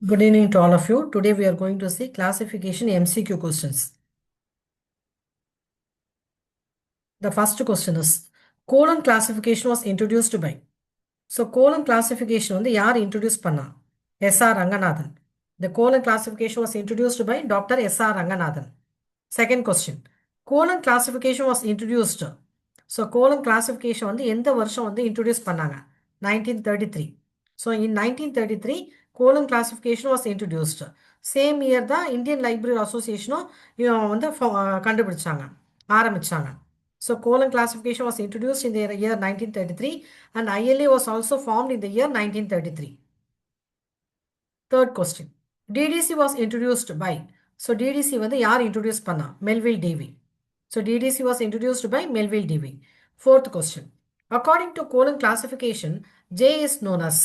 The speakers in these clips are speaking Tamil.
Good evening to all of you. Today we are going to see classification MCQ questions. The first question is colon classification was introduced by. So colon classification வந்து யார் introduce பண்ணா? S.R. Ranganathan. The colon classification was introduced by Dr. S.R. Ranganathan. Second question. Colon classification was introduced. So colon classification வந்து எந்த வருஷம் வந்து introduce பண்ணாங்க? 1933. So in 1933, colon classification was introduced. Same year தான் Indian Library Association வந்து கண்டுபிடிச்சாங்க ஆரம்பிச்சாங்க. So colon classification was introduced in the year 1933 and ILA was also formed in the year 1933. Third question. DDC was introduced by. So DDC வந்து யார் introduce பண்ணா? Melville Dewey. So DDC was introduced by Melville Dewey. Fourth question. According to colon classification, J is known as.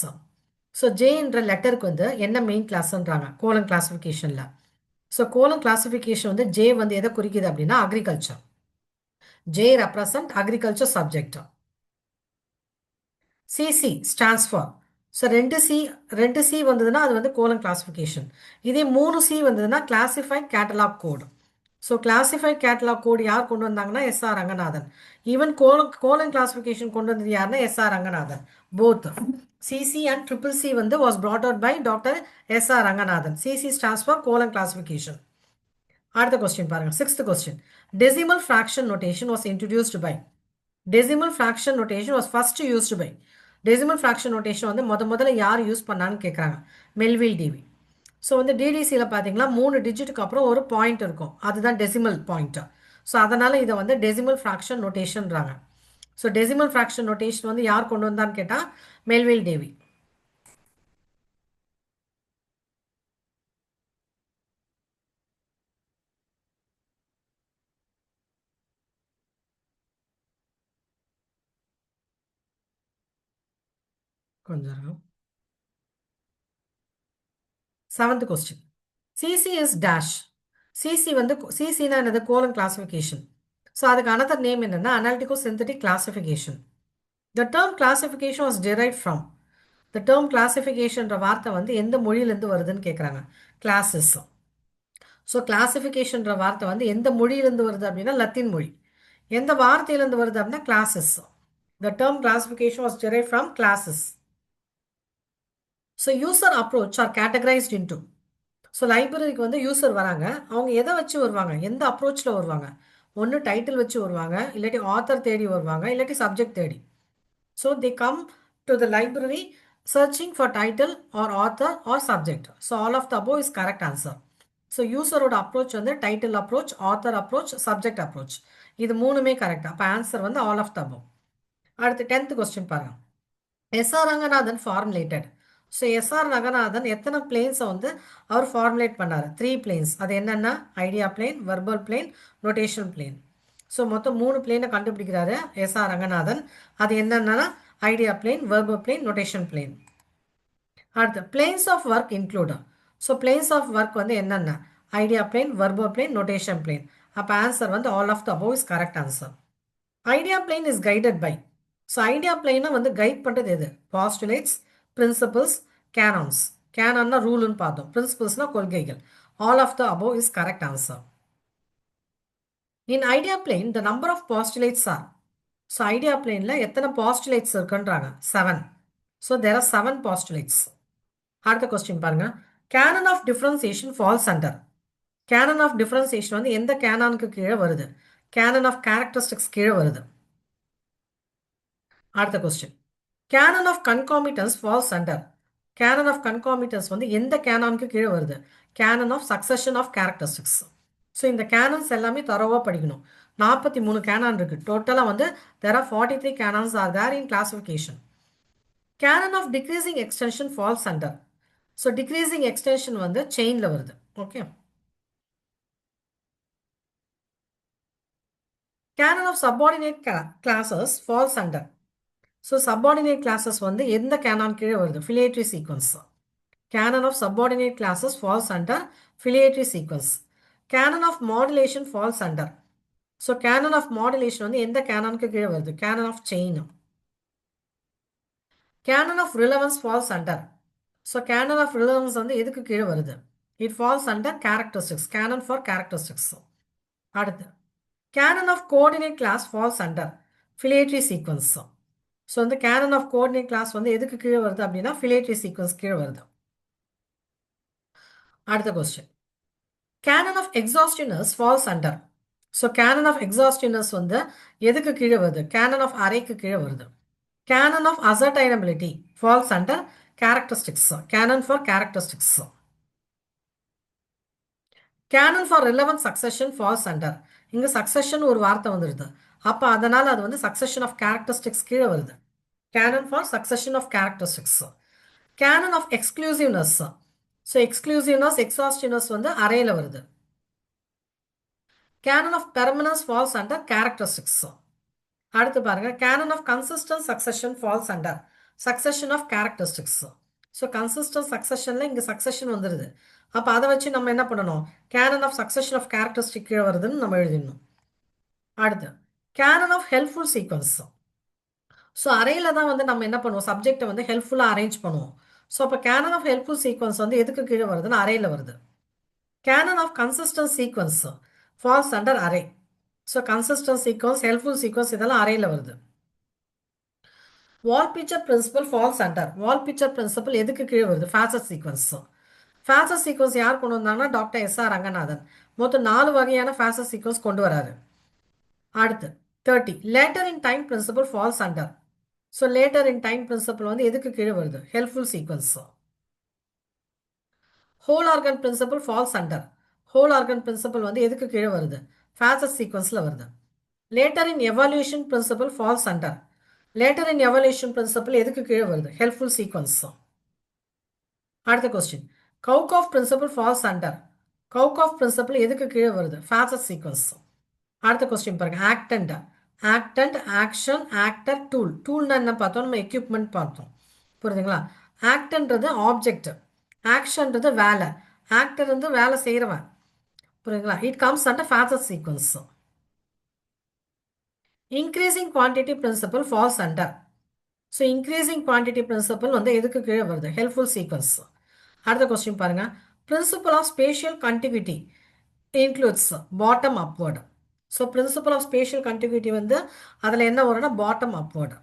So J என்ற லெட்டருக்கு வந்து என்ன மெயின் கிளாஸ்ன்றாங்க colon classificationல. So colon classification வந்து J வந்து எதை குறிக்குது அப்படின்னா agriculture. J represent agriculture subject. CC stands for. So ரெண்டு சி வந்ததுன்னா அது வந்து கோலன் கிளாசிஃபிகேஷன். இதே 3C வந்ததுன்னா கிளாசிஃபைட் கேட்டலாக் கோடு. ஸோ கிளாசிஃபைட் கேட்டலாக் கோடு யார் கொண்டு வந்தாங்கன்னா S.R. Ranganathan. Even colon classification கொண்டு வந்தது யாருன்னா S.R. Ranganathan. Both CC and triple C வந்து was brought out by doctor S.R. Ranganathan. CC stands for colon classification. அடுத்த கொஸ்டின் பாருங்க. Sixth question. Decimal fraction notation was introduced by. Decimal fraction notation was first used by. Decimal fraction notation வந்து முதல்ல யார் யூஸ் பண்ணான்னு கேட்குறாங்க. Melville TV. ஸோ வந்து டிடிசியில் பார்த்தீங்கன்னா 3 டிஜிட்டுக்கு அப்புறம் ஒரு பாயிண்ட் இருக்கும், அதுதான் டெசிமல் பாயிண்ட். ஸோ அதனால் இதை வந்து டெசிமல் ஃப்ராக்ஷன் நோட்டேஷன்றாங்க. ஸோ டெசிமல் ஃப்ராக்ஷன் நோட்டேஷன் வந்து யார் கொண்டு வந்தான்னு கேட்டால் மெல்வில் டேவி. கொஞ்சம் seventh question. CC is dash. CC வந்து சிசினா என்னது? Colon classification. ஸோ அதுக்கு அனதர் நேம் என்னன்னா analytico synthetic classification. The term classification was derive from. The term கிளாசிஃபிகேஷன்ற வார்த்தை வந்து எந்த மொழியிலேருந்து வருதுன்னு கேட்குறாங்க. கிளாஸஸ். ஸோ கிளாசிஃபிகேஷன்ற வார்த்தை வந்து எந்த மொழியிலேருந்து வருது அப்படின்னா லத்தீன் மொழி. எந்த வார்த்தையிலேருந்து வருது அப்படின்னா classes. The term classification was derive from classes. So user approach are categorized into. So லைப்ரரிக்கு வந்து யூசர் வராங்க, அவங்க எதை வச்சு வருவாங்க, எந்த அப்ரோச்சில் வருவாங்க? ஒன்று டைட்டில் வச்சு வருவாங்க, இல்லாட்டி ஆத்தர் தேடி வருவாங்க, இல்லாட்டி சப்ஜெக்ட் தேடி. So they come to the library searching for title or author or subject. So all of the above is correct answer. So யூசரோட அப்ரோச் வந்து title approach, author approach, subject approach. இது மூணுமே கரெக்ட். அப்போ ஆன்சர் வந்து ஆல் ஆஃப் த அபோவ். அடுத்து 10th கொஸ்டின் பாருங்க. S.R. Ranganathan formulated. So SR Ranganathan எத்தனை பிளேன்ஸை வந்து அவர் ஃபார்முலேட் பண்ணார்? 3 பிளேன்ஸ். அது என்னென்னா idea plane, verbal plane, notation plane. So மொத்தம் 3 பிளேனை கண்டுபிடிக்கிறாரு S.R. ரங்கநாதன். அது என்னென்னா idea plane, verbal plane, notation plane. அடுத்து planes of work include. So planes of work வந்து என்னென்ன? Idea plane, verbal plane, notation plane. அப்போ ஆன்சர் வந்து all of the above is correct answer. Idea plane is guided by. So idea பிளேனை வந்து கைட் பண்ணுறது எது? Postulates, principles, canons. கேனான்னா ரூல்னு பார்த்தோம், பிரின்சிபல்ஸ்னா கொள்கைகள். All of the above is correct answer. In idea plane the number of postulates are. So idea பிளேனில் எத்தனை பாஸ்டுலேட்ஸ் இருக்குன்றாங்க? 7. So there are 7 postulates. அடுத்த கொஸ்டின் பாருங்க. Canon of differentiation falls under. Canon of differentiation வந்து எந்த கேனானுக்கு கீழே வருது? கேனன் ஆஃப் கேரக்டரிஸ்டிக்ஸ் கீழே வருது. அடுத்த question. Canon of concomitance falls under. Canon of concomitance வந்து எந்த கேனானுக்கு கீழே வருது? Canon of succession of characteristics. So இந்த கேனன்ஸ் எல்லாமே தரவாக படிக்கணும். 43 கேனான் இருக்கு. டோட்டலாக வந்து there are 43 canons are there in classification. Canon of decreasing extension falls under. So decreasing extension வந்து செயினில் வருது. Okay. Canon of subordinate classes falls under. So subordinate classes வந்து எந்த கேனான் கீழே வருது? Filiatory sequence. Canon of subordinate classes falls under filiatory sequence. Canon of modulation falls under. So canon of modulation வந்து எந்த கேனானுக்கு கீழே வருது? Canon of chain. Canon of relevance falls under. So canon of relevance வந்து எதுக்கு கீழே வருது? It falls under characteristics. Canon for characteristics. அடுத்து canon of coordinate class falls under filiatory sequence. So வந்து கேனன் ஆஃப் கோஆர்டினேட் கிளாஸ் வந்து எதுக்கு கீழே வருது அப்படின்னா ஃபிலேட்ரி சீக்வன்ஸ் கீழே வருது. அடுத்த question canon of exhaustiveness falls under. So canon of exhaustiveness வந்து எதுக்கு கீழே வருது? கேனன் ஆஃப் அரேக்கு கீழே வருது. Canon of ascertainability falls under characteristics. Canon for characteristics. Canon for relevant succession falls under. இங்கே சக்சஷன் ஒரு வார்த்தை வந்துடுது. அப்போ அதனால் அது வந்து சக்சஷன் ஆஃப் கேரக்டரிஸ்டிக்ஸ் கீழே வருது. Canon for succession of characteristics. Canon of exclusiveness. So exclusiveness exhaustiveness வந்து அரேல வருது. Canon of permanence falls under characteristics. அடுத்து பாருங்க canon of consistent succession falls under succession of characteristics. So consistent சக்சஷனில் இங்கே சக்சஷன் வந்துடுது. அப்போ அதை வச்சு நம்ம என்ன பண்ணணும்? Canon of succession of characteristic கீழே வருதுன்னு நம்ம எழுதிடணும். அடுத்து canon of helpful sequence. So அறையில் தான் வந்து நம்ம என்ன பண்ணுவோம்? சப்ஜெக்டை வந்து ஹெல்ப்ஃபுல்லாக அரேஞ்ச் பண்ணுவோம். ஸோ அப்போ கேனன் ஆஃப் ஹெல்ப்ஃபுல் சீக்வன்ஸ் வந்து எதுக்கு கீழே வருதுன்னு அறையில் வருது. Canon of consistent sequence falls under array. So consistent sequence helpful sequence இதெல்லாம் அறையில் வருது. Wall picture principle falls under. Wall picture principle எதுக்கு கீழே வருது? Facet sequence. ஃபேசட் சீக்வன்ஸ் யார் கொண்டு வந்தாங்கன்னா டாக்டர் எஸ்.ஆர். ரங்கநாதன். மொத்தம் 4 வகையான ஃபேசட் சீக்வன்ஸ் கொண்டு வராரு. அடுத்து 30 later in time principle falls under. So later in time principle வந்து எதுக்கு கீழே வருது? Helpful sequence. Whole organ principle falls under. Whole organ principle வந்து எதுக்கு கீழே வருது? ஃபேசட் சீக்வன்ஸில் வருது. Later in evolution principle falls under. Later in evolution principle எதுக்கு கீழே வருது? Helpful sequence. அடுத்த question cow calf principle falls under. Cow calf principle எதுக்கு கீழே வருது? Facet sequence. அடுத்த கொஸ்டின் பாருங்க actand. Actand action actor tool. டூல்னா என்ன பார்த்தோம்? நம்ம எக்யூப்மெண்ட் பார்த்தோம். புரியுதுங்களா? ஆக்டன்றது ஆப்ஜெக்ட், ஆக்ஷன்றது வேலை, ஆக்டர் வந்து வேலை செய்கிறவன். புரியுதுங்களா? It comes under facet sequence. Increasing quantity principle falls under. So increasing quantity principle வந்து எதுக்கு கீழே வருது? Helpful sequence. அடுத்த கொஸ்டின் பாருங்க principle of spatial contiguity includes bottom upward. So principle of spatial contiguity வந்து அதில் என்ன வரும்னா bottom upward.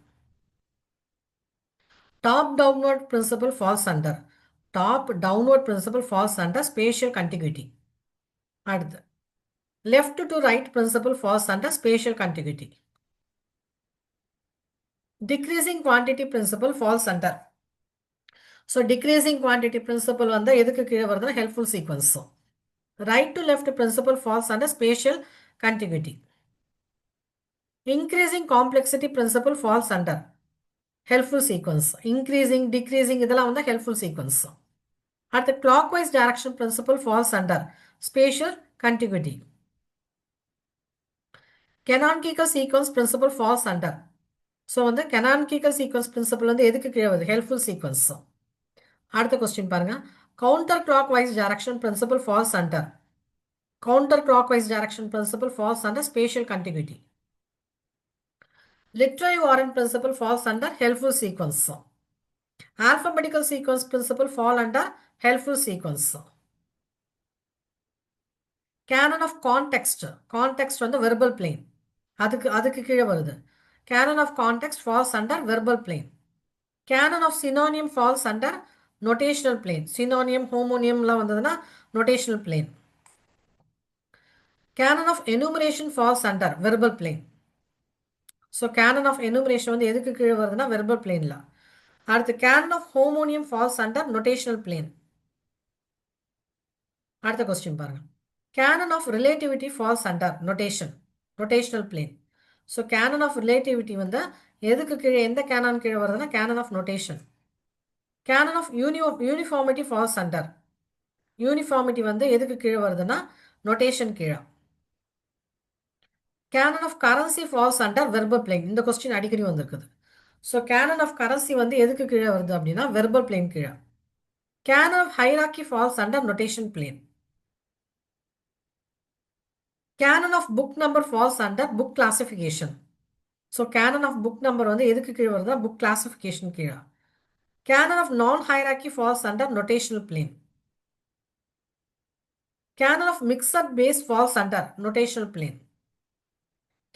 Top downward principle falls under. Top downward principle falls under spatial contiguity. அடுத்து left to right principle falls under spatial contiguity. Decreasing quantity principle falls under. So decreasing quantity principle வந்து எதுக்கு கீழே வருதுன்னா helpful sequence. Right to left principle falls under spatial contiguity. Increasing complexity principle falls under helpful sequence. Increasing decreasing இதெல்லாம் வந்து ஹெல்ப்ஃபுல் சீக்வன்ஸ். அடுத்து clockwise direction principle falls under spatial contiguity. Canonical sequence principle falls under. So வந்து கெனானிக்கல் சீக்வன்ஸ் பிரின்சிபல் வந்து எதுக்கு கீழே வருது? Helpful sequence. அடுத்த கொஸ்டின் பாருங்க counter clockwise direction principle falls under. Counter clockwise direction principle falls under spatial contiguity. Literary warrant principle falls under helpful sequence. Alphabetical sequence principle fall under helpful sequence. Canon of context. Context வந்து வெர்பல் பிளேன். அதுக்கு கீழே வருது. Canon of context falls under verbal plane. Canon of synonym falls under notational plane. Synonym ஹோமோனியம்லாம் வந்ததுன்னா notational plane. Canon of enumeration falls under verbal plane. So canon of enumeration வந்து எதுக்கு கீழே வருதுன்னா வெர்பல் பிளேனில். அடுத்து canon of ஹோமோனியம் falls under notational plane. அடுத்த கொஸ்டின் பாருங்க canon of relativity falls under notational plane. So canon of relativity வந்து எதுக்கு கீழே எந்த கேனன் கீழே வருதுன்னா canon of notation. Canon of uniformity falls under. Uniformity வந்து எதுக்கு கீழே வருதுன்னா நொட்டேஷன் கீழே. Canon of currency falls under verbal plane. இந்த கொஸ்டின் அடிக்கடி வந்திருக்குது. ஸோ கேனன் ஆஃப் கரன்சி வந்து எதுக்கு கீழே வருது அப்படின்னா வெர்பல் பிளேன் கீழே. Canon of hierarchy falls under notation plane. Canon of book number falls under book classification. So canon of book number வந்து எதுக்கு கீழே வருதா? புக் கிளாசிஃபிகேஷன் கீழே. Canon of non-hierarchy falls under notational plane. Canon of mixed base falls under notational plane.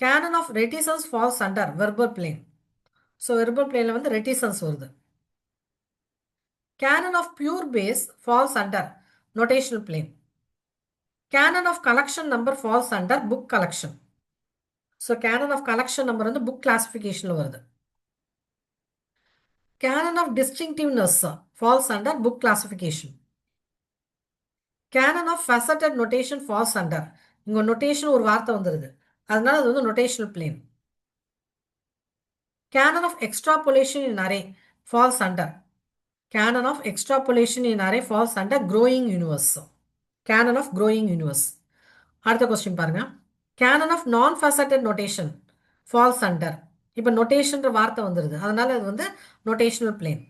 Canon of reticence falls under verbal plane. So verbal plane வந்து reticence வருது. Canon of pure base falls under notational plane. Canon of collection number falls under book collection. So canon of collection number வந்து book classification வருது. Canon of distinctiveness falls under book classification. Canon of faceted notation falls under. இங்க notation ஒரு வார்த்தை வந்துருது. அதனால அது வந்து notational plane. Canon of extrapolation in array falls under. Canon of extrapolation in array falls under growing universe. Canon of growing universe. அடுத்த கொஸ்டின் பாருங்க. Canon of non-faceted notation falls under. இப்போ notationன்ற வார்த்தை வந்துருது. அதனால அது வந்து notational plane.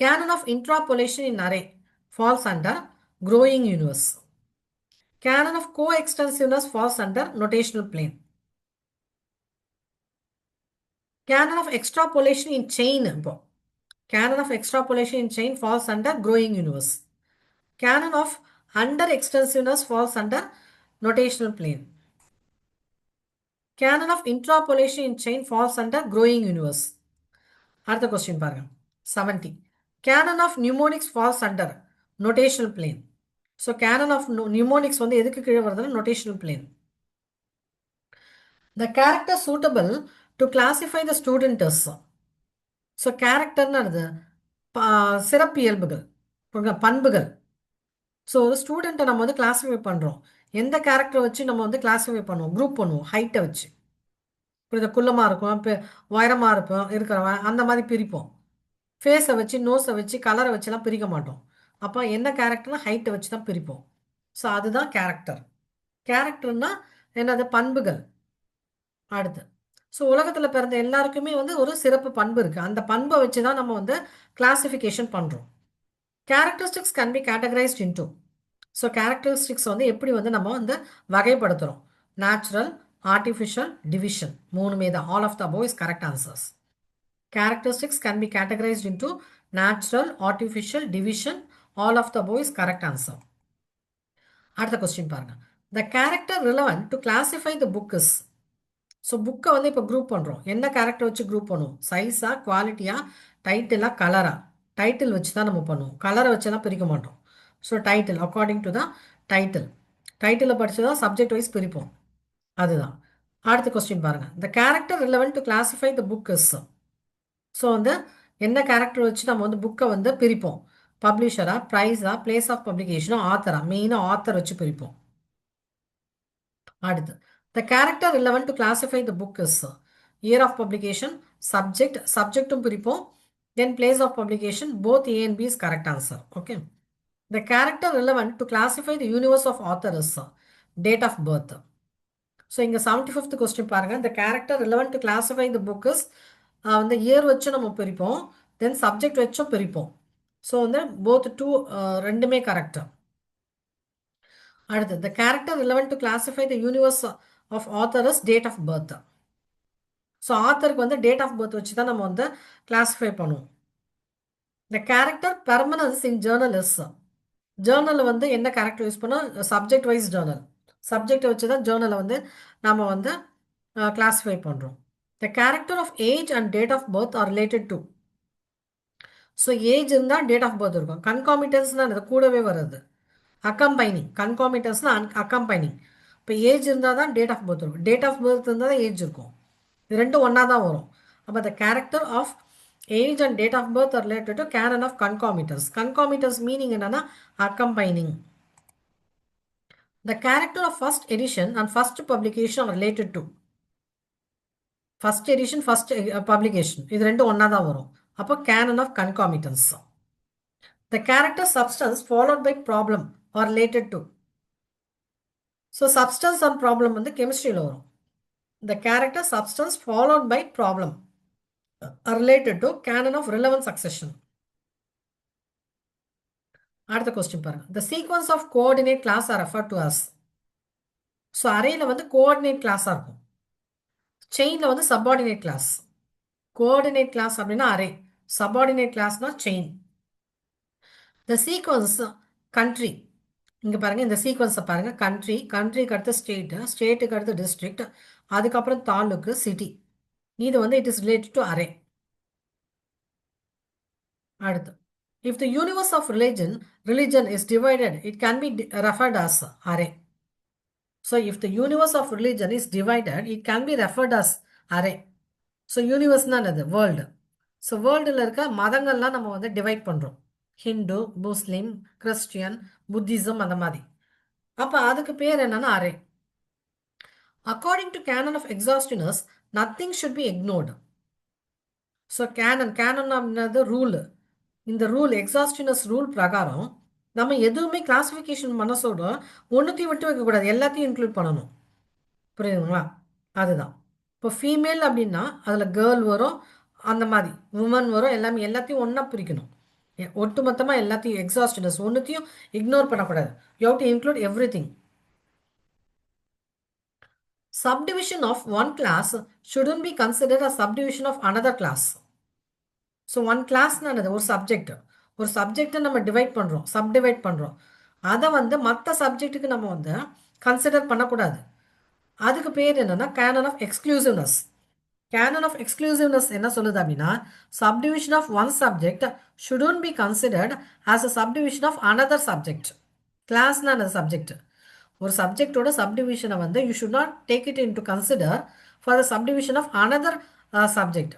Canon of interpolation in array falls under growing universe. Canon of coextensiveness falls under notational plane. Canon of extrapolation in chain. Canon of extrapolation in chain falls under growing universe. Canon of under extensiveness falls under notational plane. Canon of interpolation in chain falls under growing universe. அடுத்த கொஸ்டின் பாருங்க 70. Canon of mnemonics falls under notational plane. So canon of mnemonics வந்து எதுக்கு கீழே வருதுன்னா notational plane. The character suitable to classify the student is. So characterன்னு சிறப்பியல்புகள் பண்புகள். ஸோ ஒரு ஸ்டூடெண்ட்டை நம்ம வந்து கிளாஸிஃபை பண்ணுறோம். எந்த கேரக்டரை வச்சு நம்ம வந்து கிளாஸிஃபை பண்ணுவோம், குரூப் பண்ணுவோம், ஹைட்டை வச்சு. இப்போ இதை குள்ளமாக இருக்கும், இப்போ உயரமாக இருப்போம் இருக்கிறவன் அந்த மாதிரி பிரிப்போம். ஃபேஸை வச்சு, நோஸை வச்சு, கலரை வச்சுலாம் பிரிக்க மாட்டோம். அப்போ என்ன கேரக்டர்னா ஹைட்டை வச்சு தான் பிரிப்போம். ஸோ அதுதான் கேரக்டர். கேரக்டர்னா என்னது, பண்புகள். அடுத்து ஸோ உலகத்தில் பிறந்த எல்லாருக்குமே வந்து ஒரு சிறப்பு பண்பு இருக்குது. அந்த பண்பை வச்சு தான் நம்ம வந்து கிளாஸிஃபிகேஷன் பண்ணுறோம். Characteristics can be categorised into. So characteristics வந்து எப்படி வந்து நம்ம வந்து வகைப்படுத்துகிறோம். நேச்சுரல், ஆர்டிஃபிஷியல், டிவிஷன் மூணுமே தான். All of the above is correct answers. Characteristics can be categorized into natural, artificial, division. All of the above is correct answer. அடுத்த கொஸ்டின் பாருங்க. The character relevant to classify the book is. So புக்கை வந்து இப்போ குரூப் பண்ணுறோம். என்ன கேரக்டர் வச்சு குரூப் பண்ணுவோம்? சைஸா, குவாலிட்டியா, டைட்டிலா, கலரா? டைட்டில் வச்சு தான் நம்ம பண்ணுவோம். கலரை வச்செல்லாம் பிரிக்க மாட்டோம். So title according to the title. டைட்டிலை படித்து தான் சப்ஜெக்ட் வைஸ் பிரிப்போம். அதுதான். அடுத்த கொஸ்டின் பாருங்க. The character relevant to classify the book is. So வந்து என்ன கேரக்டர் வச்சு நம்ம வந்து புக்கை வந்து பிரிப்போம்? பப்ளிஷரா, ப்ரைஸா, பிளேஸ் ஆஃப் பப்ளிகேஷனா, ஆத்தரா? மெயினாக ஆத்தர் வச்சு பிரிப்போம். அடுத்து the character relevant to classify the book is year of publication, subject, சப்ஜெக்டும் பிரிப்போம். Then place of publication, both A and B is correct answer. Okay. The character relevant to classify the universe of author is date of birth. So இங்கே 75th கொஸ்டின் பாருங்கள். த character relevant to classify the book is வந்து இயர் வச்சும் நம்ம பிரிப்போம், தென் சப்ஜெக்ட் வச்சும் பிரிப்போம். ஸோ வந்து போத் டூ ரெண்டுமே கரெக்டு. அடுத்து the character relevant to classify the universe of author is date of birth. So ஆத்தருக்கு வந்து டேட் ஆஃப் பர்த் வச்சு தான் நம்ம வந்து கிளாஸிஃபை பண்ணுவோம். The character permanence in journal is. ஜேர்னலில் வந்து என்ன கேரக்டர் யூஸ் பண்ணோம்? Subject wise journal. சப்ஜெக்டை வச்சு தான் ஜேர்னலை வந்து நம்ம வந்து கிளாஸிஃபை பண்ணுறோம். The character of age and date of birth are related to. So age இருந்தால் டேட் ஆஃப் பர்த் இருக்கும். கன்காமிட்டன்ஸ்னால் அது கூடவே வருது. அக்கம்பைனிங். கன்காமிட்டன்ஸ்னால் அக்கம்பைனிங். இப்போ ஏஜ் இருந்தால் தான் டேட் ஆஃப் பர்த் இருக்கும். டேட் ஆஃப் பர்த் இருந்தால் தான் ஏஜ் இருக்கும். இது ரெண்டும் ஒன்றா தான் வரும். அப்போ the character of age and date of birth are related to canon of concomitance. Concomitance meaning என்னன்னா accompanying. The character of first edition and first publication are related to. First edition, first publication இது ரெண்டும் ஒன்றா தான் வரும். அப்போ canon of concomitance. The character substance followed by problem are related to. So substance and problem வந்து கெமிஸ்ட்ரியில் வரும். The character substance followed by problem are related to canon of relevant succession. அடுத்த கொஸ்டின் பாருங்க. The sequence of coordinate class are refer to as. So அரேயில் வந்து கோஆர்டினேட் கிளாஸாக இருக்கும். செயினில் வந்து சப்பார்டினேட் கிளாஸ். கோஆர்டினேட் கிளாஸ் அப்படின்னா அரே. சபார்டினேட் கிளாஸ்னா செயின். The sequence country. இங்கே பாருங்கள், இந்த சீக்வன்ஸை பாருங்கள். கண்ட்ரி, கண்ட்ரிக்கு அடுத்து ஸ்டேட்டு, ஸ்டேட்டுக்கு அடுத்து டிஸ்ட்ரிக்ட், அதுக்கப்புறம் தாலுக்கு, சிட்டி. இது வந்து it is related to array. அடுத்து, if the universe of religion is divided, it can be referred as array. So if the universe of religion is divided, it can be referred as array. So universe na என்னது? வேர்ல்டு. ஸோ வேர்ல்டில் இருக்க மதங்கள்லாம் நம்ம வந்து டிவைட் பண்ணுறோம். ஹிந்து, முஸ்லீம், கிறிஸ்டியன், புத்திசம், அந்த மாதிரி. அப்போ அதுக்கு பேர் என்னன்னா array. According to canon of exhaustiveness, nothing should be ignored. So canon அப்படின்றது ரூல். இந்த ரூல், எக்ஸாஸ்டிவ்னஸ் ரூல் பிரகாரம் நம்ம எதுவுமே கிளாஸிஃபிகேஷன் பண்ண சொல்கிறோம். ஒன்றுத்தையும் விட்டு வைக்கக்கூடாது, எல்லாத்தையும் இன்க்ளூட் பண்ணணும். புரியுதுங்களா? அதுதான். இப்போ ஃபீமேல் அப்படின்னா அதில் கேர்ள் வரும், அந்த மாதிரி உமன் வரும், எல்லாத்தையும் ஒன்றா பிரிக்கணும். ஒட்டுமொத்தமாக எல்லாத்தையும் எக்ஸாஸ்டிவ்னஸ் ஒன்றுத்தையும் இக்னோர் பண்ணக்கூடாது. You have to include everything. Subdivision of one class shouldn't be considered a subdivision of another class. So one கிளாஸ்னா ஒரு சப்ஜெக்ட், ஒரு சப்ஜெக்டை நம்ம டிவைட் பண்ணுறோம், சப்டிவைட் பண்ணுறோம். அதை வந்து மற்ற சப்ஜெக்ட்டுக்கு நம்ம வந்து கன்சிடர் பண்ணக்கூடாது. அதுக்கு பேர் என்னன்னா canon of exclusiveness. Canon of exclusiveness என்ன சொல்லுது அப்படின்னா, subdivision of one subject shouldn't be considered as a subdivision of another subject. கிளாஸ்னா அந்த சப்ஜெக்ட், ஒரு சப்ஜெக்டோட சப்டிவிஷனை வந்து you should not take it in to consider for the subdivision of another subject.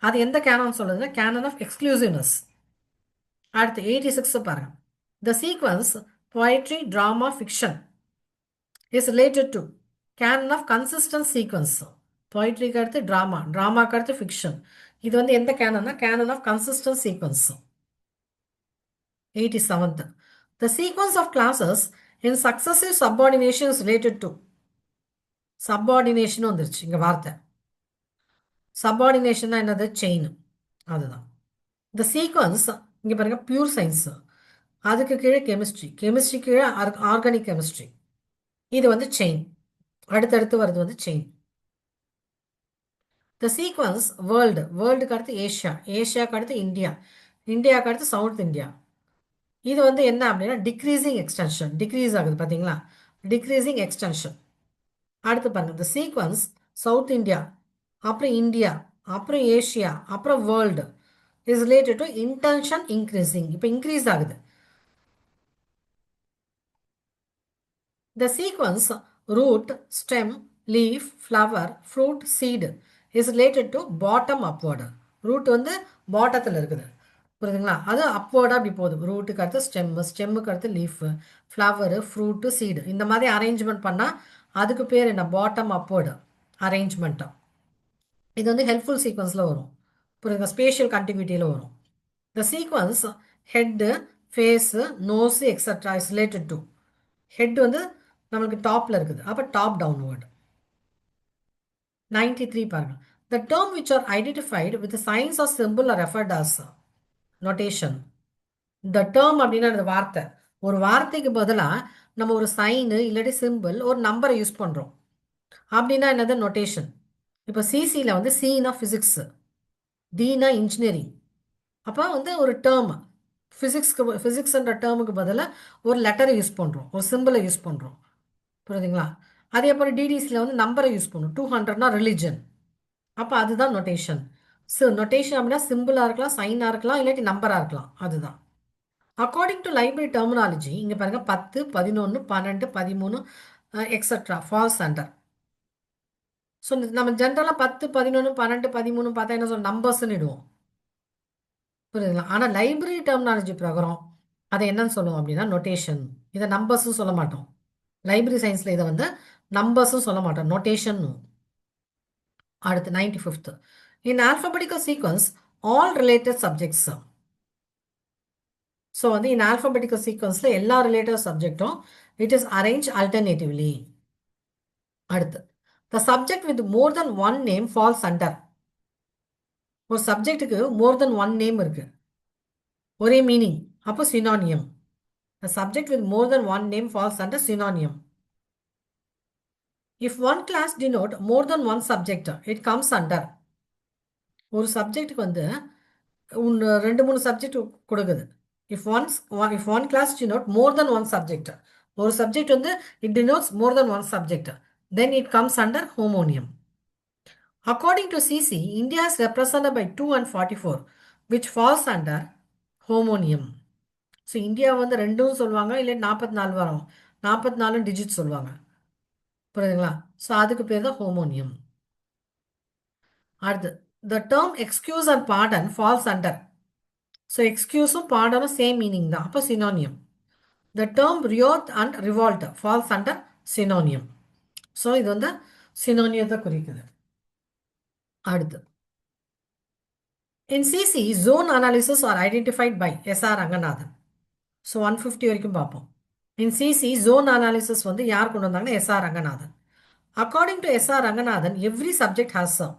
அது எந்த கேனன் சொல்லுதுன்னா கேனன் ஆஃப் எக்ஸ்க்ளூசிவ்னஸ். அடுத்து 86 பாருங்க. The sequence poetry, drama, fiction is related to canon of consistent sequence. போய்ட்ரிக்கு அடுத்து ட்ராமா, ட்ராமாக்கு அடுத்து ஃபிக்ஷன். இது வந்து எந்த கேனன்னா canon of consistent sequence. 87th, the sequence of classes in successive subordination is related to. சப்பார்டினேஷன் வந்துருச்சு இங்கே வார்த்தை. சப்பார்டினேஷன் என்னது? செயின். அதுதான் இந்த சீக்வன்ஸ். இங்கே பாருங்க, பியூர் சயின்ஸ், அதுக்கு கீழே கெமிஸ்ட்ரி, கெமிஸ்ட்ரி கீழே ஆர்கானிக் கெமிஸ்ட்ரி. இது வந்து செயின். அடுத்தடுத்து வருது வந்து செயின். த சீக்வன்ஸ் வேர்ல்டு, வேர்ல்டுக்கு அடுத்து ஏஷியா, ஏஷியாவுக்கு அடுத்து இந்தியா, இந்தியாவுக்கு அடுத்து சவுத் இந்தியா. இது வந்து என்ன அப்படின்னா டிக்ரீசிங் எக்ஸ்டென்ஷன், டிக்ரீஸ் ஆகுது பார்த்தீங்களா, டிக்ரீசிங் எக்ஸ்டென்ஷன். அடுத்து பாருங்க, இந்த சீக்வன்ஸ் சவுத் இந்தியா, அப்புறம் இந்தியா, அப்புறம் ஏஷியா, அப்புறம் world is related to intention increasing. இப்போ இன்க்ரீஸ் ஆகுது. The sequence root, stem, leaf, flower, fruit, seed is related to bottom upward. Root வந்து பாட்டத்தில் இருக்குது, புரியுதுங்களா? அது அப்வர்டாக அப்படி போகுது. ரூட்டுக்கு அடுத்து ஸ்டெம்மு, ஸ்டெம்முக்கு அடுத்து லீஃபு, ஃப்ளவரு, ஃப்ரூட்டு, சீடு. இந்த மாதிரி அரேஞ்ச்மெண்ட் பண்ணால் அதுக்கு பேர் என்ன? பாட்டம் அப்வர்டு அரேஞ்ச்மெண்ட்டாக. இது வந்து ஹெல்ப்ஃபுல் சீக்வன்ஸில் வரும், புரியுதுங்க? ஸ்பேஷியல் கண்டினியூட்டியில் வரும். The sequence head, face, nose extra is related to. Head வந்து நம்மளுக்கு டாப்பில் இருக்குது, அப்போ டாப் டவுன்வர்டு. 93 பாருங்க. The term which are identified with signs are simple are referred as notation. The term அப்படின்னா அந்த வார்த்தை, ஒரு வார்த்தைக்கு பதிலாக நம்ம ஒரு சைனு இல்லாட்டி சிம்பிள் ஒரு நம்பரை யூஸ் பண்ணுறோம் அப்படின்னா என்னது? நோட்டேஷன். இப்போ சிசியில் வந்து சீனா ஃபிசிக்ஸு, தீனா இன்ஜினியரிங். அப்போ வந்து ஒரு டேர்ம் ஃபிசிக்ஸ்ன்ற டேர்முக்கு பதிலாக ஒரு லெட்டரை யூஸ் பண்ணுறோம், ஒரு சிம்பிளை யூஸ் பண்ணுறோம், புரியுதுங்களா? அதே போல் டிடிஸில் வந்து நம்பரை யூஸ் பண்ணும். 200னா ரிலிஜன். அப்போ அதுதான் நொட்டேஷன். ஸோ நொட்டேஷன் அப்படின்னா சிம்பிளாக இருக்கலாம், சைனாக இருக்கலாம், இல்லாட்டி நம்பராக இருக்கலாம். அதுதான் அக்கார்டிங் டு லைப்ரரி டெர்மினாலஜி. இங்கே பாருங்கள், 10, 11, 12, 13 எக்ஸட்ரா ஃபால்ஸ் அண்டர். ஸோ நம்ம ஜென்ரலாக 10, 11, 12, 13 பார்த்தா என்ன சொல்ல, நம்பர்ஸ்ன்னு இடுவோம், புரியுதுங்களா? ஆனால் லைப்ரரி டெர்மினாலஜி பிரகாரம் அதை என்னன்னு சொல்லுவோம் அப்படின்னா நொட்டேஷன். இதை நம்பர்ஸும் சொல்ல மாட்டோம். லைப்ரரி சயின்ஸில் இதை வந்து நம்பர்ஸும் சொல்ல மாட்டோம், நொட்டேஷன். அடுத்து 95th, in alphabetical sequence all related subjects. So வந்து இன் ஆல்ஃபபெட்டிக்கல் சீக்வன்ஸில் எல்லா ரிலேட்டட் சப்ஜெக்டும் இட் இஸ் அரேஞ்ச் ஆல்டர்னேட்டிவ்லி. அடுத்து, the subject with more than one name falls under. ஒரு சப்ஜெக்ட்டுக்கு மோர் தென் ஒன் நேம் இருக்கு, ஒரே மீனிங், அப்போ synonym. The subject with more than one name falls under synonym. If one class denote more than one subject, it comes under. ஒரு சப்ஜெக்ட்டுக்கு வந்து ரெண்டு மூணு சப்ஜெக்ட் கொடுக்குது. If one class denote more than one subject, ஒரு சப்ஜெக்ட் வந்து it denotes more than one subject, then it comes under homonym. According to CC, India is represented by 2 and 44, which falls under homonym. So India வந்து ரெண்டும் சொல்லுவாங்க, இல்லை 44 வரும், 44 டிஜிட் சொல்லுவாங்க. புரியுதுங்களா? ஸோ அதுக்கு பேர் தான் ஹோமோனியம். அடுத்து, the term excuse and pardon falls under. So எக்ஸ்கியூஸும் பார்டனும் சேம் மீனிங் தான், அப்போ synonym. The term riot and revolt falls under synonym. So இது வந்து சினோனியத்தை குறிக்குது. அடுத்து, in CC zone analysis are identified by SR Ranganathan. So 150 வரைக்கும் பார்ப்போம். இன் சிசி ஜோன் அனாலிசிஸ் வந்து யார் கொண்டு வந்தாங்கன்னா SR Ranganathan. According to SR Ranganathan, every subject has some.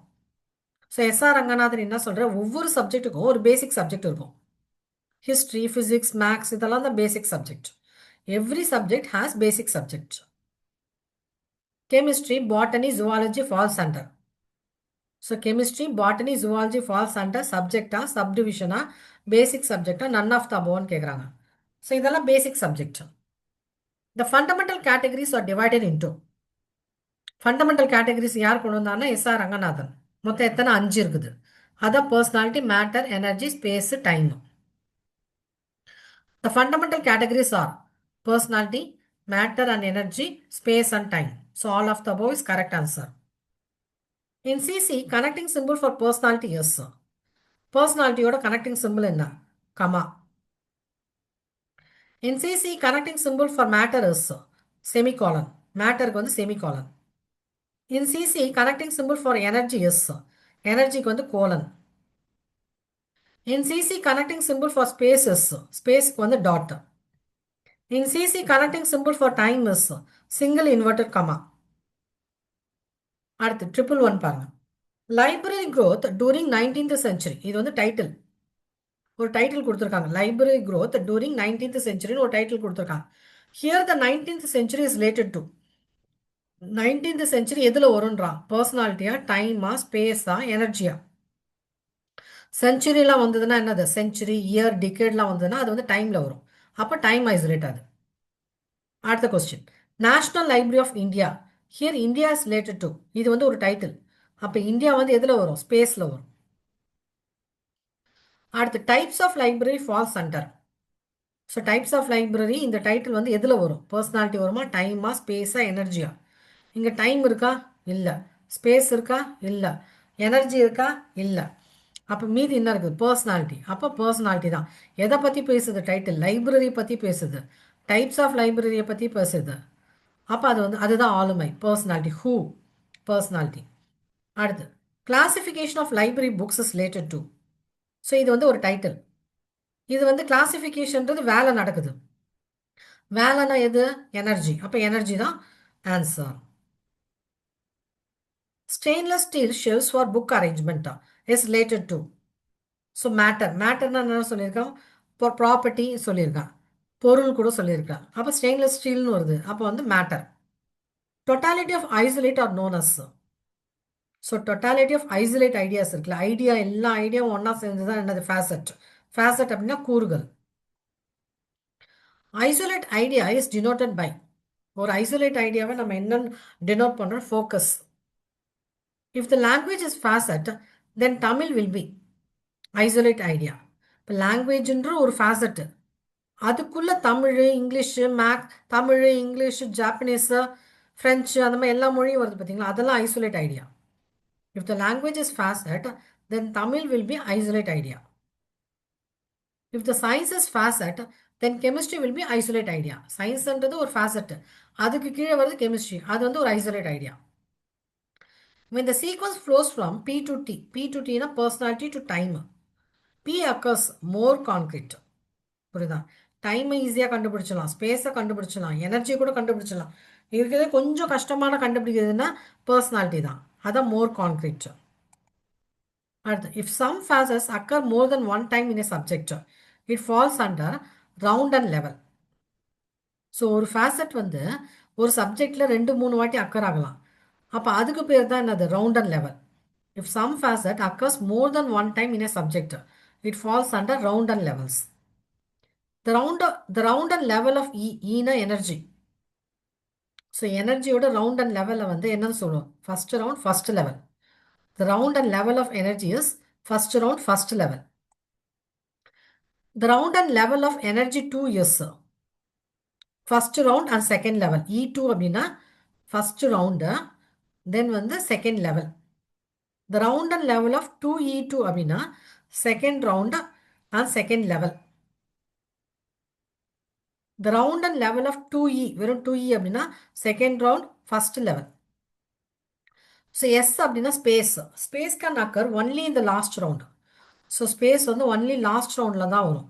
So SR Ranganathan என்ன சொல்ற, ஒவ்வொரு சப்ஜெக்ட்டுக்கும் ஒரு பேசிக் சப்ஜெக்ட் இருக்கும். ஹிஸ்ட்ரி, ஃபிசிக்ஸ், மேக்ஸ் இதெல்லாம் தான் basic subject. Every subject has basic subject. Chemistry, botany, zoology falls under. So chemistry, botany, zoology falls under சப்ஜெக்டா, சப்டிவிஷனா, பேசிக் சப்ஜெக்டா, நன் ஆஃப் த அபோவ்னு கேட்குறாங்க. ஸோ இதெல்லாம் basic subject. The fundamental categories are divided into. Fundamental categories யார் கொண்டு வந்தாங்கன்னா எஸ்ஆர் ரங்கநாதன். மொத்தம் எத்தனை, 5 இருக்குது. அதான் personality, matter, energy, space, time. The fundamental categories are personality, matter and energy, space and time. So all of the above is correct answer. In CC, connecting symbol for personality is personality oda connecting symbol enna, comma. In CC, connecting symbol for matter is semicolon. Matter ku vandu semicolon. In CC, connecting symbol for energy is energy ku vandu colon. In CC, connecting symbol for space is space ku vandu dot. In CC, connecting symbol for time is single inverted comma. அடுத்து ட்ரிபிள் ஒன் பாருங்க. Library growth during 19th century. இது வந்து டைட்டில், ஒரு டைட்டில் கொடுத்துருக்காங்க. லைப்ரரி growth டூரிங் 19th சென்ச்சுரின்னு ஒரு டைட்டில் கொடுத்துருக்காங்க. Here the 19th century is related to 19th century எதில் வரும்ன்றான், பர்சனாலிட்டியா, டைமா, ஸ்பேஸா, எனர்ஜியா. சென்ச்சுரிலாம் வந்ததுன்னா என்னது, சென்ச்சுரி, இயர், டிகேட்லாம் வந்ததுன்னா அது வந்து டைமில் வரும். அப்போ டைம் ஐசோலேட் ஆகுது. அடுத்த question, national library of India. Here India is related to, இது வந்து ஒரு டைட்டில். அப்போ இந்தியா வந்து எதில் வரும், ஸ்பேஸில் வரும். அடுத்து, types of library falls under. So types of library இந்த டைட்டில் வந்து எதில் வரும், பர்சனாலிட்டி வருமா, டைமா, ஸ்பேஸா, எனர்ஜியா. இங்கே டைம் இருக்கா, இல்லை. ஸ்பேஸ் இருக்கா, இல்லை. எனர்ஜி இருக்கா, இல்லை. அப்போ மீதி என்ன இருக்குது, பர்சனாலிட்டி. அப்போ பர்சனாலிட்டி தான். எதை பற்றி பேசுது டைட்டில், லைப்ரரி பற்றி பேசுது, டைப்ஸ் ஆஃப் லைப்ரரியை பற்றி பேசுது. அப்போ அது வந்து அதுதான் ஆளுமை, பர்சனாலிட்டி. Who, personality. அடுத்து, classification of library books is related to. So இது வந்து ஒரு டைட்டில். இது வந்து கிளாசிஃபிகேஷன்றது வேலை நடக்குது. வேலைனா எது, எனர்ஜி. அப்போ எனர்ஜி தான் answer. Stainless steel shelves for book அரேஞ்ச்மெண்ட்டா is related to. So matter, மேட்டர்னா என்ன சொல்லியிருக்கான், ப்ராப்பர்ட்டி சொல்லியிருக்கான், பொருள் கூட சொல்லியிருக்கான். அப்போ ஸ்டெயின்லெஸ் ஸ்டீல்னு வருது, அப்போ வந்து matter. Totality of isolate are known as. So totality of isolate ideas இருக்குல்ல, ஐடியா எல்லா ஐடியாவும் ஒன்றா சேர்ந்து தான் என்னது, ஃபேசட். ஃபேசட் அப்படின்னா கூறுகள். Isolate idea is denoted by, ஒரு ஐசோலேட் ஐடியாவை நம்ம என்னன்னு டினோட் பண்ணுறோம், focus. If the language is facet, then Tamil will be isolate idea. இப்போ லாங்குவேஜ்ன்ற ஒரு ஃபேசட்டு, அதுக்குள்ளே Tamil, English, Tamil, English, Japanese, French, அந்த மாதிரி எல்லா மொழியும் வருது பார்த்தீங்களா, அதெல்லாம் isolate idea. If the language is facet, then Tamil will be isolate idea. If the science is facet, then chemistry will be isolate idea. Science என்றது ஒரு facet, அதுக்கு கீழே வருது chemistry, அது வந்து ஒரு isolate idea. When the sequence flows from P to T, P to T na personality to time, P occurs more concrete. புரியுதா, டைமை ஈஸியாக கண்டுபிடிச்சலாம், ஸ்பேஸை கண்டுபிடிச்சலாம், எனர்ஜி கூட கண்டுபிடிச்சலாம். இருக்கிறது கொஞ்சம் கஷ்டமான கண்டுபிடிக்கிறதுனா பர்சனாலிட்டி தான், அதான் மோர் கான்க்ரீட். அடுத்து, if some phases occur more than one time in a subject, it falls under round and level. So ஒரு ஃபேசட் வந்து ஒரு சப்ஜெக்டில் 2-3 வாட்டி அக்கர் ஆகலாம். அப்போ அதுக்கு பேர் தான் என்னது, round and level. If some facet occurs more than one time in a subject, It falls under round and levels. The round and level of E na energy. So energy oda round and level வந்து என்னன்னு சொல்லுவோம்? First round, first level. The round and level of energy is first round, first level. The round and level of energy 2 is first round and second level. E2 அப்படின்னா first round, then வந்து second level. The round and level of 2E2 அப்படின்னா second round and second level. The round and level of 2E, வெறும் 2E அப்படின்னா second round, first level. So S அப்படின்னா space. Space can occur only in the last round. So space வந்து only last roundல தான் வரும்.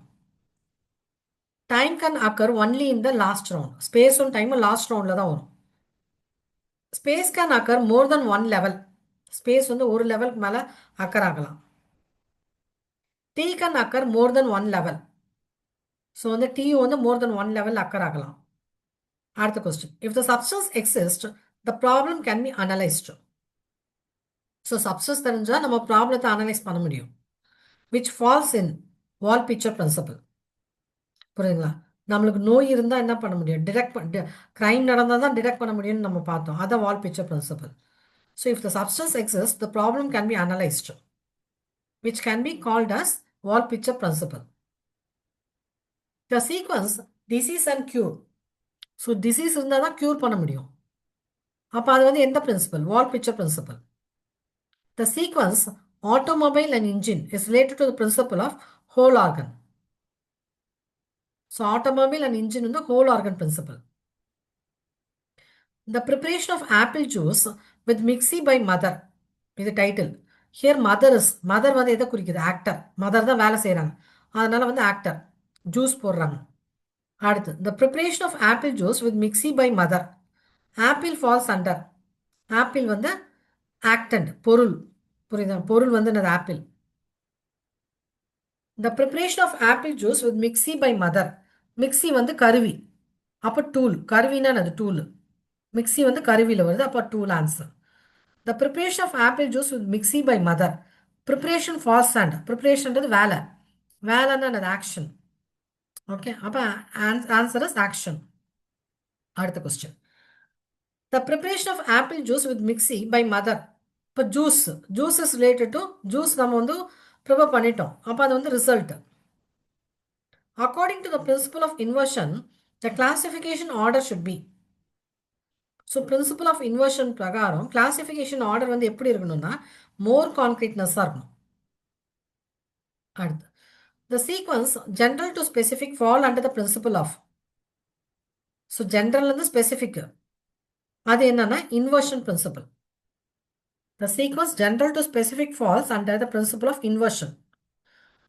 Time can occur only in the last round. Space and time last roundல தான் வரும். Space can occur more than one level. Space வந்து ஒரு லெவலுக்கு மேல occur ஆகலாம். T can occur more than one level. So வந்து T வந்து more than one level occur ஆகலாம். அடுத்த question. If the substance exists, the problem can be analyzed. So substance தெரிஞ்சா நம்ம ப்ராப்ளத்தை அனலைஸ் பண்ண முடியும். Which falls in wall picture principle. புரியுதுங்களா? நம்மளுக்கு நோய் இருந்தா என்ன பண்ண முடியும்? கிரைம் நடந்தால் தான் டிடெக்ட் பண்ண முடியும்னு நம்ம பார்த்தோம். அதான் wall picture principle. So if the substance exist, the problem can be analysed, which can be called as wall picture principle. The sequence disease and cure. So disease இருந்தால் தான் கியூர் பண்ண முடியும். அப்போ அது வந்து எந்த principle? Wall picture principle. The sequence automobile and engine is related to the principle of whole organ. So automobile and engine வந்து whole organ principle. The preparation of apple juice with mixie by mother. இது title. Here mother is, mother வந்து எதை குறிக்குது? ஆக்டர். மதர் தான் வேலை செய்கிறாங்க, அதனால வந்து ஆக்டர். ஜூஸ் போடுறாங்க. அடுத்து the preparation of apple juice with mixie by mother. Apple falls under. Apple வந்து ஆக்டன்ட், பொருள். புரியுதா? பொருள் வந்து என்னது? Apple. The preparation of apple juice with mixie by mother. Mixie வந்து கருவி, அப்போ டூல். கருவினா அது டூல். மிக்ஸி வந்து கருவியில் வருது, அப்போ tool answer. The preparation of apple juice with mixie by mother. Preparation falls under. Preparation is வேலை. வேலைன்னா அது ஆக்ஷன். ஓகே, அப்போ ஆன்சர் இஸ் ஆக்ஷன். அடுத்த question. The preparation of apple juice with mixie by mother. இப்போ juice is related to juice. நம்ம வந்து ப்ரிப்பேர் பண்ணிட்டோம், அப்போ அது வந்து result. According to the principle of inversion, the classification order should be. ஸோ பிரின்சிபல் ஆஃப் இன்வர்ஷன் பிரகாரம் கிளாசிஃபிகேஷன் ஆர்டர் வந்து எப்படி இருக்கணும்னா மோர் கான்க்ரீட்னஸாக இருக்கணும். அடுத்து the sequence general to specific fall under the principle of. ஸோ ஜென்ரல்லேருந்து ஸ்பெசிஃபிக் அது என்னன்னா inversion principle. The sequence general to specific falls under the principle of inversion.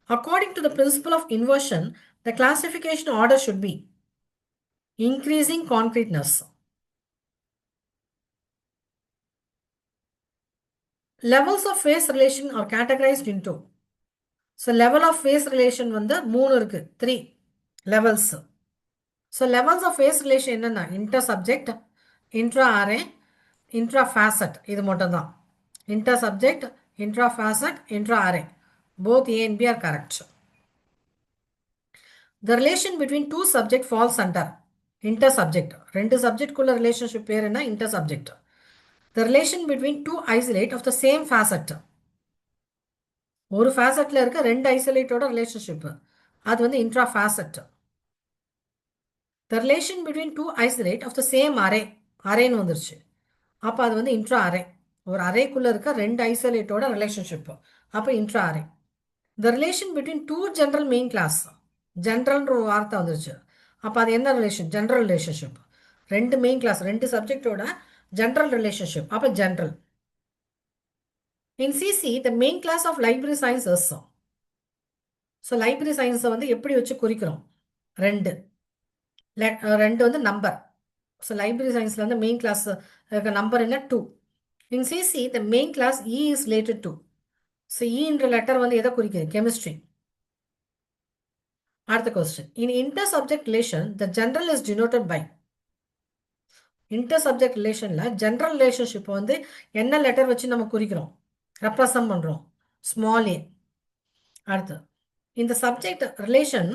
According to the principle of inversion, the classification order should be increasing concreteness. Levels of phase relation are categorized into. So level of phase relation வந்து 3 இருக்கு, 3 levels. So levels of phase relation என்னன்னா intersubject, intra-array, intra-facet. இது மட்டும் தான். Intersubject, intra-facet, intra-array. Both A and B are correct. The relation between two subject falls under intersubject. ரெண்டு சப்ஜெக்ட் குள்ள ரிலேஷன்ஷிப் பேர் என்ன? intersubject. The relation between two isolate of the same facet. ஒரு ஃபேசட்ல இருக்க ரெண்டு ஐசோலேட்டோட ரிலேஷன்ஷிப், அது வந்து intra-facet. The relation between two isolate of the same array. அரேன்னு வந்துருச்சு, அப்போ அது வந்து இன்ட்ரா அரே. ஒரு அரேக்குள்ளே இருக்க ரெண்டு ஐசோலேட்டோட ரிலேஷன்ஷிப், அப்போ intra array. The relation between two general main class. ஜென்ரல்ன்ற ஒரு வார்த்தை வந்துருச்சு, அப்போ அது என்ன ரிலேஷன்? General relationship. ரெண்டு மெயின் கிளாஸ், ரெண்டு சப்ஜெக்டோட ஜென்ரல் ரிலேஷன்ஷிப், அப்போ general. In CC the main class of library sciences. So library சயின்ஸை வந்து எப்படி வச்சு குறிக்கிறோம்? ரெண்டு ரெண்டு வந்து நம்பர். ஸோ லைப்ரரி சயின்ஸில் வந்து மெயின் கிளாஸ் இருக்க நம்பர் என்ன? 2. In CC the main class E is related to. So இன்ற லெட்டர் வந்து எதை குறிக்குது? கெமிஸ்ட்ரி. அடுத்த question. In inter subject relation the general is denoted by. Inter subject ரிலேஷனில் ஜென்ரல் ரிலேஷன்ஷிப் வந்து என்ன லெட்டர் வச்சு நம்ம குறிக்கிறோம், ரெப்ரசன்ட் பண்ணுறோம்? Small A. அடுத்து இந்த subject relation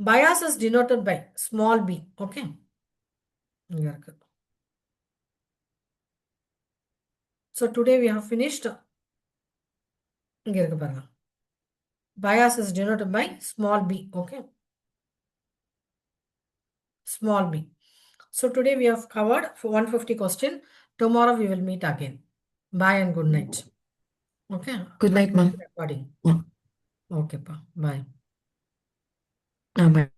bias is denoted by small b. Okay, இங்க இருக்கு. So today we have finished. இங்க இருக்கு பாருங்க. Bias is denoted by small b. Okay, small b. So today we have covered for 150 question. Tomorrow we will meet again. Bye and good night. Okay. Good night, ma'am. Recording. Yeah. Okay, pa. Bye. Bye.